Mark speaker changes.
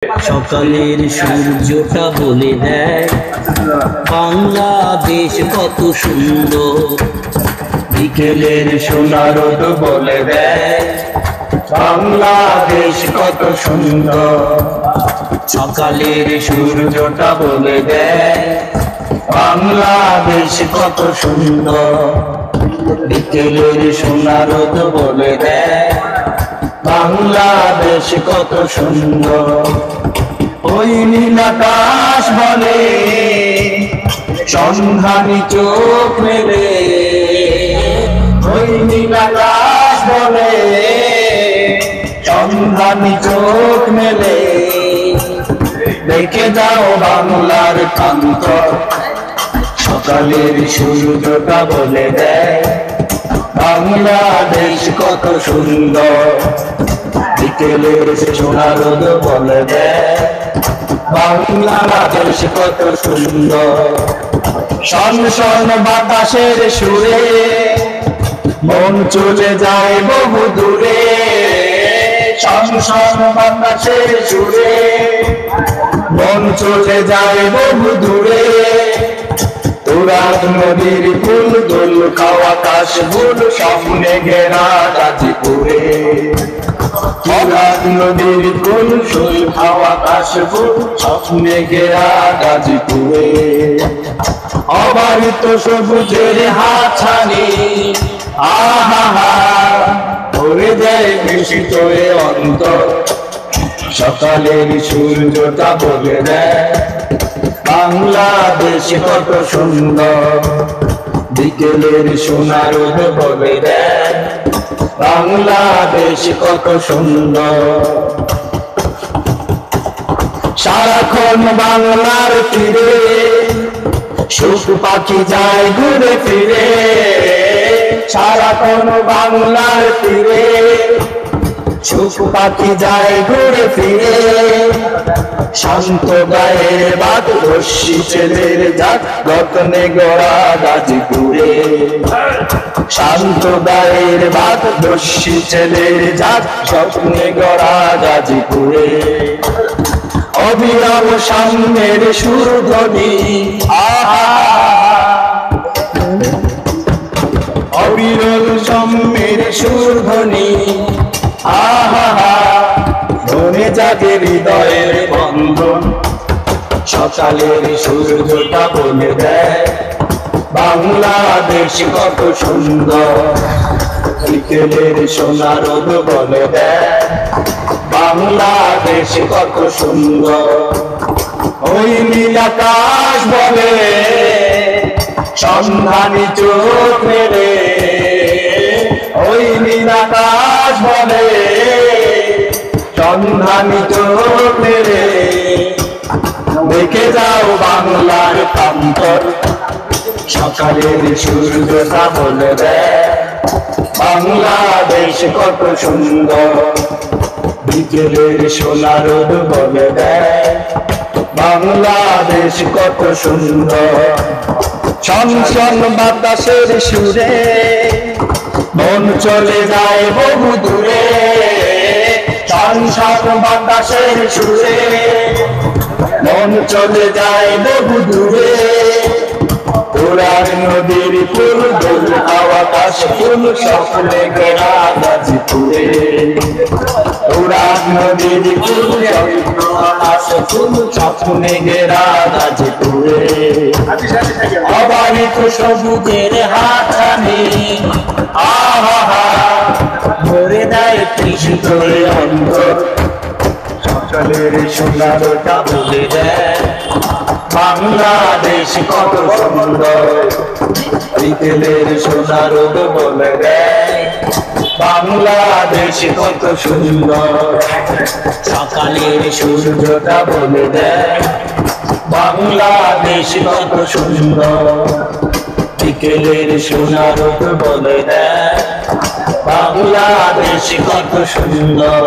Speaker 1: সকালের সূর্যটা বলে দেয় বাংলাদেশ কত সুন্দর।
Speaker 2: বিকেলের সোনা রোদ বলে দেয় বাংলাদেশ কত সুন্দর।
Speaker 1: সকালের
Speaker 2: সূর্যটা বলে দেয় বাংলাদেশ কত সুন্দর। বিকেলের সোনা রোদ বলে দেয় বাংলাদেশ কত সুন্দর। ওই নীল আকাশ বলে সন্ধানী চোখ মেলে, ওই নীল আকাশ বলে সন্ধানী চোখ মেলে। দেখে যাও বাংলার প্রান্ত, সকালের সূর্যটা বলে দেয় বাংলাদেশ কত সুন্দর। বিকেলের সোনা রোদ বলে দেয় বাংলাদেশ কত সুন্দর। শন শন বাতাসের সুরে মন চলে যায় বহু দূরে। শন শন বাতাসের সুরে মন চলে যায় বহু দূরে। তুরাগ নদীর ফুল দোল খাওয়া কাশ ফুল স্বপ্নে ঘেরা গাজীপুরে। তুরাগ নদীর ফুল দোল খাওয়া কাশ ফুল স্বপ্নে ঘেরা গাজীপুরে। অবারিত সবুজের হাতছানি আহা ভরে দেয় মিশিত এ অন্তর। সকালের সূর্যটা বলে দেয় বাংলাদেশ কত সুন্দর। বিকেলের সোনা রোদ বলে দেয় বাংলাদেশ কত সুন্দর। সারাক্ষণ বাংলার তীরে সুখ পাখি যায় ঘুরে ফিরে। সারাক্ষণ বাংলার তীরে সুখ পাখি যায় ঘুরে ফিরে। শান্ত গায়ের বাদ রশ্মি ছেলের জাত রত্নে গড়া গাজীপুরে। শান্ত গায়ের বাদ রশ্মি ছেলের জাত স্বপ্নে গড়া গাজীপুরে। অবিরাম সামনের সুরধ্বনি আহা, অবিরল সামনের সুরধ্বনি আহা, মনে জাগে হৃদয়ের বন্ধন। সকালের সূর্যটা বলে দেয় বাংলাদেশ কত সুন্দর। বিকেলের সোনা রোদ বলে দেয় বাংলাদেশ কত সুন্দর। ওই নীল আকাশ বলে সন্ধানী চোখ মেলে, ওই নীল আকাশ বলে সন্ধানী চোখ মেলে। দেখে যাও বাংলার প্রান্তর, সকালের সূর্যটা বলে দেয় বাংলাদেশ কত সুন্দর। বিকেলের সোনা রোদ বলে দেয় বাংলাদেশ কত সুন্দর। শন শন বাতাসের সুরে মন চলে যায় বহু দূরে। শন শন বাতাসের সুরে মন চলে যায় বহু দূরে। তুরাগ নদীর ফুল দোল খাওয়া কাশ ফুল স্বপ্নে ঘেরা গাজীপুরে। তুরাগ নদীর ফুল কাশ ফুল স্বপ্নে ঘেরা গাজীপুরে। অবারিত সবুজের হাতছানি আহা ভরে দেয় তৃষিত এ অন্তর। সকালের সোনা রোদটা বলে দেয় বাংলাদেশ কত সুন্দর। বিকেলের সোনা রোদ বলে দেয় বাংলাদেশ কত সুন্দর।
Speaker 1: সকালের
Speaker 2: সূর্যটা বলে দেয় বাংলাদেশ কত সুন্দর। বিকেলের সোনা রোদ বলে দেয় বাংলাদেশ কত সুন্দর।